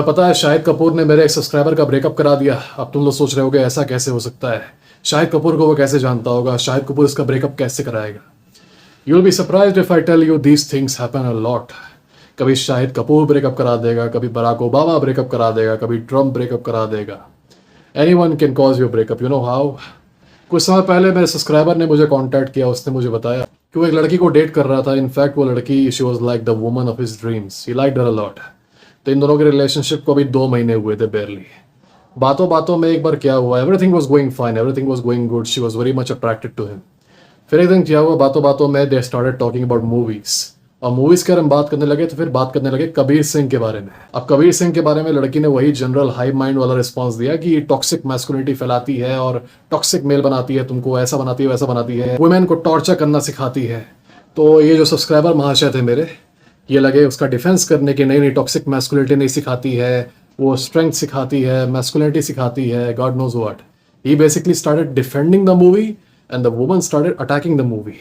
पर पता है शाहिद कपूर ने मेरे एक सब्सक्राइबर का ब्रेकअप करा दिया। अब तुम लोग सोच रहे होगे ऐसा कैसे हो सकता है, शाहिद कपूर को वो कैसे जानता होगा, शाहिद कपूर इसका ब्रेकअप कैसे कराएगा। You will be surprised if I tell you these things happen a lot. कभी शाहिद कपूर ब्रेकअप करा देगा, कभी बराक ओबामा ब्रेकअप करा देगा, कभी ट्रम्प ब्रेकअप करा देगा। Anyone can cause your breakup, you know how. कुछ समय पहले मेरे सब्सक्राइबर ने मुझे कांटेक्ट किया, उसने मुझे बताया कि वो एक लड़की को डेट कर रहा था। इनफैक्ट वो लड़की she was like the woman of his dreams, he liked her a lot. तो इन दोनों के रिलेशनशिप को अभी 2 महीने हुए थे बेयरली। बातों बातों में एक बार क्या हुआ, everything was going fine, everything was going good, she was very much attracted to him. फिर एक दिन क्या हुआ, बातों बातों में they started talking about movies. और मूवीज के बारे में बात करने लगे तो फिर बात करने लगे कबीर सिंह के बारे में। अब कबीर सिंह के बारे में लड़की ने वही जनरल हाई माइंड वाला रिस्पॉन्स दिया कि टॉक्सिक मैस्कुलिनिटी फैलाती है और टॉक्सिक मेल बनाती है, तुमको ऐसा बनाती है वैसा बनाती है, वुमेन को टॉर्चर करना सिखाती है। तो ये जो सब्सक्राइबर महाशय थे मेरे, ये लगे उसका डिफेंस करने की, नहीं टॉक्सिक मैस्कुलिनिटी नहीं सिखाती है, वो स्ट्रेंथ सिखाती है, मैस्कुलिनिटी सिखाती है, god knows what. He basically started defending the movie and the woman started attacking the movie.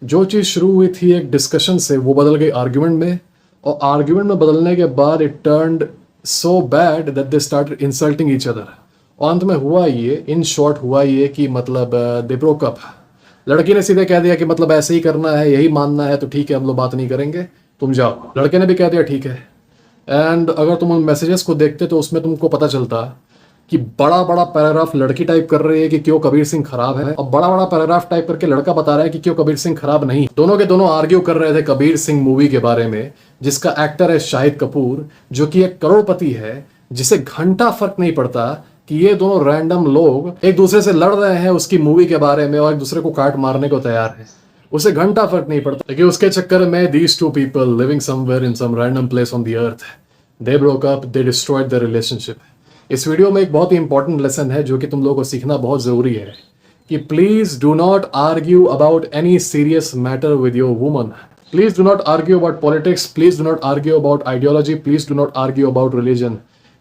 जो चीज़ शुरू हुई थी एक डिस्कशन से, वो बदल गई आर्ग्यूमेंट में, और आर्ग्यूमेंट में बदलने के बाद it turned so bad that they started insulting each other. और अंत में हुआ ये, इन शॉर्ट हुआ ये कि मतलब दे ब्रोक अप। लड़की ने सीधे कह दिया कि मतलब ऐसे ही करना है, यही मानना है तो ठीक है, हम लोग बात नहीं करेंगे, तुम जाओ। लड़के ने भी कह दिया ठीक है। एंड अगर तुम उन मैसेजेस को देखते तो उसमें तुमको पता चलता कि बड़ा बड़ा पैराग्राफ लड़की टाइप कर रही है कि क्यों कबीर सिंह खराब है, और बड़ा बड़ा पैराग्राफ टाइप करके लड़का बता रहा है कि क्यों कबीर सिंह खराब नहीं। दोनों के दोनों आर्ग्यू कर रहे थे कबीर सिंह मूवी के बारे में, जिसका एक्टर है शाहिद कपूर, जो कि एक करोड़पति है, जिसे घंटा फर्क नहीं पड़ता कि ये दोनों रैंडम लोग एक दूसरे से लड़ रहे हैं उसकी मूवी के बारे में और एक दूसरे को काट मारने को तैयार है। उसे घंटा फर्क नहीं पड़ता। लेकिन उसके चक्कर में these two people living somewhere in some random place on the earth, they broke up, they destroyed their relationship। इस वीडियो में एक बहुत ही इंपॉर्टेंट लेसन है जो कि तुम लोगों को सीखना बहुत जरूरी है कि please do not argue about any serious matter with your woman. Please do not argue about politics, please do not argue about ideology, please do not argue about religion.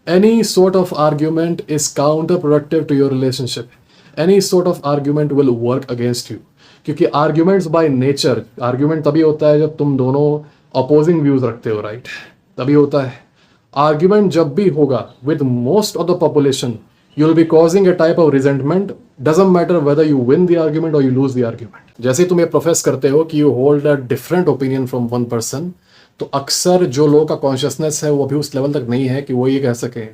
Any sort of argument is counterproductive to your relationship. Any sort of argument will work against you. क्योंकि arguments by nature, argument तभी होता है जब तुम दोनों opposing views रखते हो, right? तभी होता है। Argument जब भी होगा with most of the population, you will be causing a type of resentment. Doesn't matter whether you win the argument or you lose the argument. जैसे ही तुम ये प्रोफेस करते हो कि you hold a different opinion from one person, तो अक्सर जो लोगों का कॉन्शियसनेस है वो अभी उस लेवल तक नहीं है कि वो ये कह सके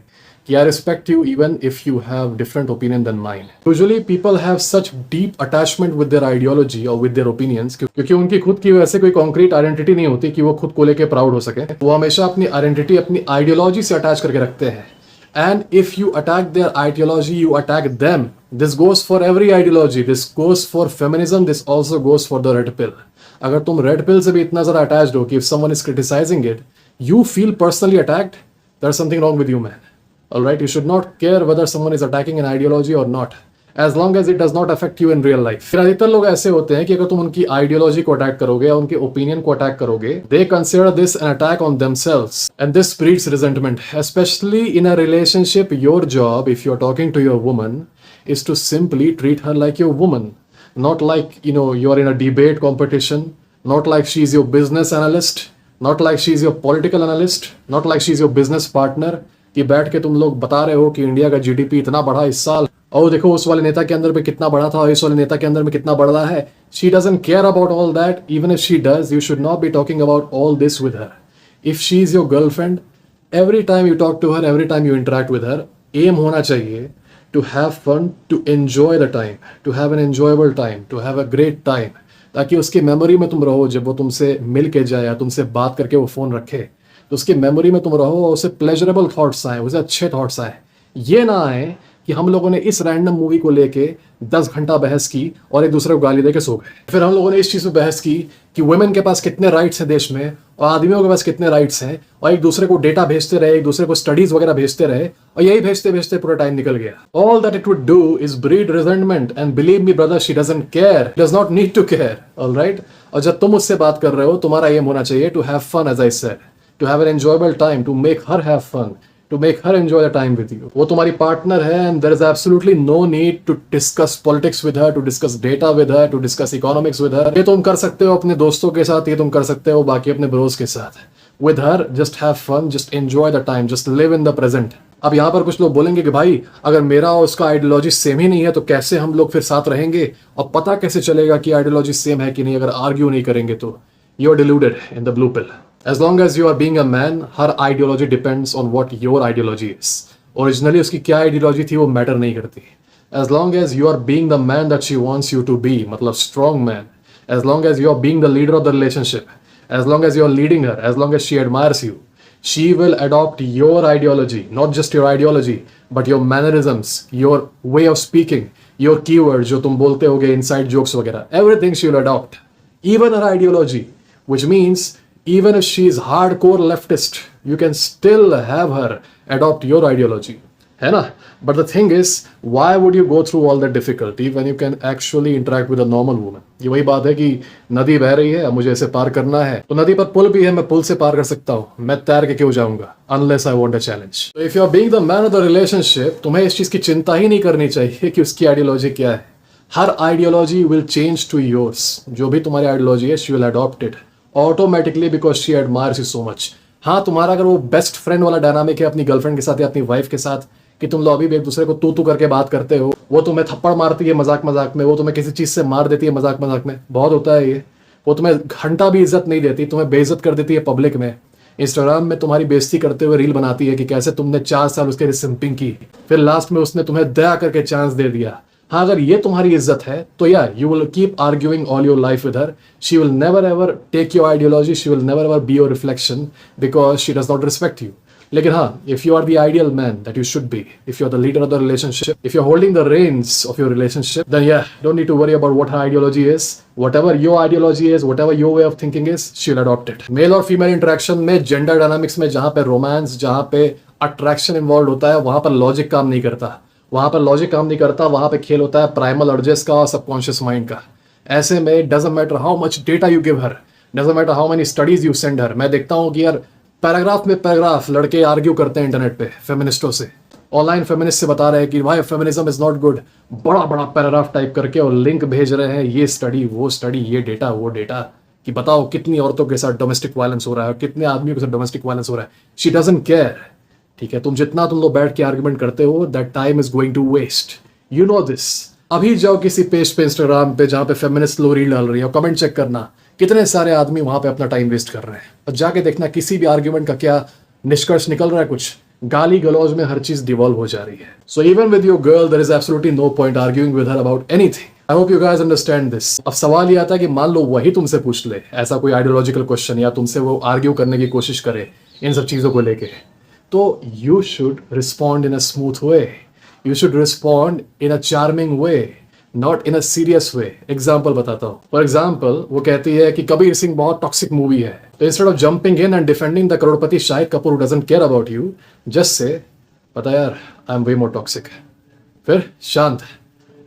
कि I respect you even if you have different opinion then mine. Usually people have such deep attachment with their ideology और विद देयर ओपिनियंस, क्योंकि उनकी खुद की वैसे कोई कॉन्क्रीट आइडेंटिटी नहीं होती कि वो खुद को लेके प्राउड हो सके। वो हमेशा अपनी आइडेंटिटी अपनी आइडियोलॉजी से अटैच करके रखते हैं। And if you attack there ideology, you attack them. This goes for every ideology, this goes for feminism, this also goes for the red pill. अगर तुम रेड पिल से भी इतना ज़्यादा अटैच्ड हो कि if someone is criticising it you feel personally attacked, there is something wrong with you man. Alright, you should not care whether someone is attacking an ideology और not, as long as it does not affect you in real life. फिर अधिकतर लोग ऐसे होते हैं कि अगर तुम उनकी आइडियोलॉजी को अटैक करोगे या उनके ओपिनियन को अटैक करोगे, they consider this an attack on themselves and this breeds resentment. Specially in a relationship, your job if you are talking to your woman is to simply treat her like your woman, not like you are in a debate competition, not like she is your business analyst, not like she is your political analyst, not like she is your business partner कि बैठ के तुम लोग बता रहे हो कि India का जीडीपी इतना बढ़ा इस साल, और देखो उस वाले नेता के अंदर में कितना बढ़ा था और इस वाले नेता के अंदर में कितना बढ़ रहा है। She doesn't care about all that. Even if she does, you should not be talking about all this with her. If she is your girlfriend, every time you talk to her, every time you interact with her, aim होना चाहिए to have fun, to enjoy the time, to have an enjoyable time, to have a great time, ताकि उसकी memory में तुम रहो। जब वो तुमसे मिल के जाए या तुमसे बात करके वो फ़ोन रखे तो उसकी मेमोरी में तुम रहो और उसे प्लेजरेबल थॉट्स आए, उसे अच्छे थॉट्स आए। ये ना आए कि हम लोगों ने इस रैंडम मूवी को लेके 10 घंटा बहस की और एक दूसरे को गाली देके सो गए। फिर हम लोगों ने इस चीज़ पे बहस की कि वुमेन के पास कितने राइट्स हैं देश में और आदमियों के पास कितने राइट्स हैं, और एक दूसरे को डेटा भेजते रहे, एक दूसरे को स्टडीज वगैरह भेजते रहे, और यही भेजते भेजते पूरा टाइम निकल गया। All that it would do is breed resentment, and believe me brother, she doesn't care, does not need to care. Alright, और जब तुम उससे बात कर रहे हो, तुम्हारा एम होना चाहिए to have fun, as I said, to have an enjoyable time, to make her have fun, to make her enjoy the time with you. वो तुम्हारी पार्टनर है and there is absolutely no need to discuss politics with her, to discuss data with her, to discuss economics with her. ये तुम कर सकते हो अपने दोस्तों के साथ, ये तुम कर सकते हो बाकी अपने ब्रोस के साथ। with her, just have fun, just enjoy the time, just live in the present. अब यहाँ पर कुछ लोग बोलेंगे कि भाई अगर मेरा और उसका आइडियोलॉजी सेम ही नहीं है तो कैसे हम लोग फिर साथ रहेंगे और पता कैसे चलेगा कि आइडियोलॉजी सेम है कि नहीं अगर आर्ग्यू नहीं करेंगे तो. You are deluded in the blue pill. As long as you are being a man, हर ideology depends on what your ideology is. Originally उसकी क्या आइडियोलॉजी थी वो मैटर नहीं करती. As long as you are being the man that she wants you to be, मतलब strong man, as long as you are being the leader of the relationship, as long as you are leading her, as long as she admires you, she will adopt your ideology, not just your ideology, but your mannerisms, your way of speaking, your keywords जो तुम बोलते होगे, inside jokes वगैरह, everything she will adopt, even her ideology, which means even if she is hardcore leftist, you can still have her adopt your ideology. है ना. But the thing is, why would you go through all that difficulty when you can actually interact with a normal woman? ये वही बात है कि नदी बह रही है, अब मुझे इसे पार करना है, तो नदी पर पुल भी है, मैं पुल से पार कर सकता हूँ, मैं तैर के क्यों जाऊंगा, unless I want a challenge. So if you are being the man of the relationship, तुम्हें इस चीज की चिंता ही नहीं करनी चाहिए कि उसकी आइडियोलॉजी क्या है. हर ideology will change to yours. जो भी तुम्हारी आइडियोलॉजी है, she will adopt it automatically because she admires you so much. हाँ, तुम्हारा अगर वो बेस्ट फ्रेंड वाला डायनामिक है अपनी गर्लफ्रेंड के साथ या अपनी वाइफ के साथ कि तुम लोग अभी भी एक दूसरे को तू करके बात करते हो, वो तुम्हें थप्पड़ मारती है मजाक मजाक में, वो तुम्हें किसी चीज से मार देती है मजाक मजाक में, बहुत होता है ये. वो तुम्हें घंटा भी इज्जत नहीं देती, तुम्हें बेइज्जत कर देती है पब्लिक में. इंस्टाग्राम में तुम्हारी बेइज्जती करते हुए रील बनाती है कि कैसे तुमने 4 साल उसके लिए सिंपिंग की, फिर लास्ट में उसने तुम्हें दया करके चांस दे दिया. हाँ, अगर ये तुम्हारी इज्जत है तो यार you will keep arguing all your life with her. She will never ever take your ideology, she will never ever be your reflection because she does not respect you. लेकिन हाँ, if you are the ideal man that you should be, if you are the leader of the relationship, if you are holding the reins of your relationship, then yeah, don't need to worry about what her ideology is. Whatever your ideology is, whatever your way of thinking is, she'll adopt it. Male और female interaction में, gender dynamics में, जहाँ पे romance, जहाँ पे attraction involved होता है, वहाँ पर logic काम नहीं करता. वहाँ पर logic काम नहीं करता, वहाँ पे खेल होता है primal urges का और subconscious mind का. ऐसे में doesn't matter how much data you give her, doesn't matter how many studies you send her. मैं देखता हूँ कि यार पैराग्राफ में पैराग्राफ लड़के आर्ग्यू करते हैं इंटरनेट पे फेमिनिस्टों से, ऑनलाइन फेमिनिस्ट से बता रहे हैं कि भाई फेमिनिज्म इज नॉट गुड, बड़ा बड़ा पैराग्राफ टाइप करके और लिंक भेज रहे हैं, ये स्टडी वो स्टडी, ये डेटा वो डेटा, कि बताओ कितनी औरतों के साथ डोमेस्टिक वायलेंस हो रहा है और कितने आदमियों के साथ डोमेस्टिक वायलेंस हो रहा है. She doesn't care. ठीक है, तुम लोग बैठ के आर्ग्यूमेंट करते हो, that time is going to waste. You know this. अभी जाओ किसी पेज पे इंस्टाग्राम पे जहाँ पे फेमिनिस्ट लोग रील डाल रही है और कमेंट चेक करना, कितने सारे आदमी वहां पे अपना टाइम वेस्ट कर रहे हैं. और जाके देखना किसी भी आर्ग्यूमेंट का क्या निष्कर्ष निकल रहा है, कुछ गाली गलौज में हर चीज डिवॉल्व हो जा रही है. So even with your girl there is absolutely no point arguing with her about anything. I hope you guys understand this. अब सवाल ये आता है कि मान लो वही तुमसे पूछ ले ऐसा कोई आइडियोलॉजिकल क्वेश्चन या तुमसे वो आर्ग्यू करने की कोशिश करे इन सब चीजों को लेके, तो you should respond in a smooth way, you should respond in a charming way, not in a serious way. Example बताता हूँ. फॉर एग्जाम्पल, वो कहती है कि कबीर सिंह बहुत टॉक्सिक मूवी है, तो instead of jumping in and defending the Crorepati Shahid Kapoor who doesn't care about you, just say पता यार I am way more toxic, फिर शांत,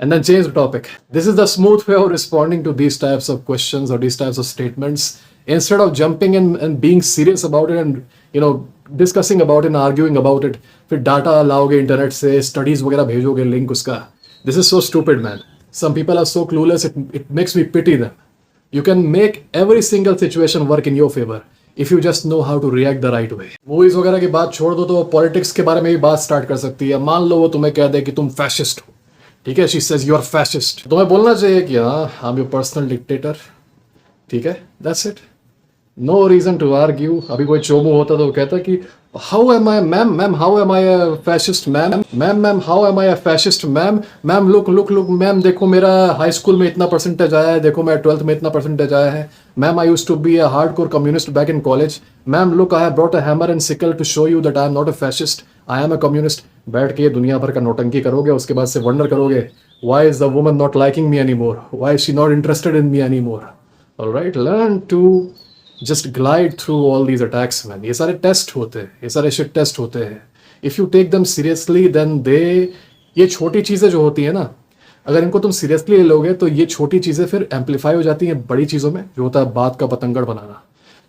and then change the topic. This is the smooth way of responding to these types of questions और these types of statements, instead of jumping in and being serious about it and you know discussing about it, arguing about it, फिर data लाओगे internet से, studies वगैरह भेजोगे link उसका. This is so stupid man. Some people are so clueless, it makes me pity them. You can make every single situation work in your favor if you just know how to react the right way. Movies वगैरह की बात छोड़ दो तो politics के बारे में भी बात स्टार्ट कर सकती है. मान लो वो तुम्हें कह दे कि तुम फैशिस्ट हो, ठीक है, she says you are fascist. तुम्हें बोलना चाहिए कि हाँ I'm your personal dictator, ठीक है, that's it. No reason to argue. अभी कोई चोमू होता तो वो कहता कि how am I, ma'am, how am I a fascist, ma'am, how am I a fascist, ma'am, look, ma'am, देखो मेरा हाई स्कूल में इतना परसेंटेज आया है, देखो मेरा 12th में इतना परसेंटेज आया है, ma'am I used to be a hardcore communist back in college, ma'am look I have brought a hammer and sickle to show you that I am not a fascist, I am a communist. बैठ के दुनिया भर का नौटंकी करोगे, उसके बाद से वंडर करोगे why is the woman not liking me anymore, why is she not interested in me anymore. Alright, learn to just glide through all these attacks, man. ये सारे टेस्ट होते हैं, ये सारे शिट टेस्ट होते हैं. If you take them seriously, then ये छोटी चीज़ें जो होती है ना, अगर इनको तुम सीरियसली ले लोगे तो ये छोटी चीज़ें फिर एम्पलीफाई हो जाती हैं बड़ी चीज़ों में, जो होता है बात का पतंगड़ बनाना.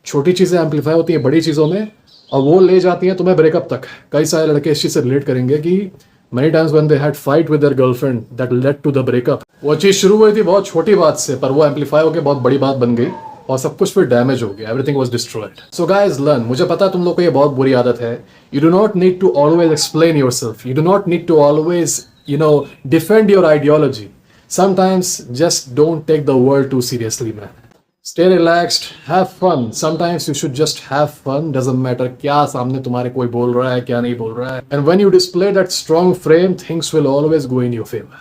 छोटी चीज़ें एम्पलीफाई होती हैं बड़ी चीज़ों में और वो ले जाती हैं तुम्हें ब्रेकअप तक. कई सारे लड़के इस चीज़ से रिलेट करेंगे कि many times when they had fight with their girlfriend that led to the breakup. वो चीज़ शुरू हुई थी बहुत छोटी बात से, पर वो एम्पलीफाई होकर बहुत बड़ी बात बन गई. और सब कुछ फिर डैमेज हो गया, everything was destroyed. So guys learn, मुझे पता है तुम लोग को ये बहुत बुरी आदत है, you do not need to always explain yourself, you do not need to always defend your ideology. Sometimes just don't take the world too seriously man. Stay relaxed, have fun. Sometimes you should just have fun. Doesn't matter क्या सामने तुम्हारे कोई बोल रहा है क्या नहीं बोल रहा है. And when you display that strong frame, things will always go in your favor.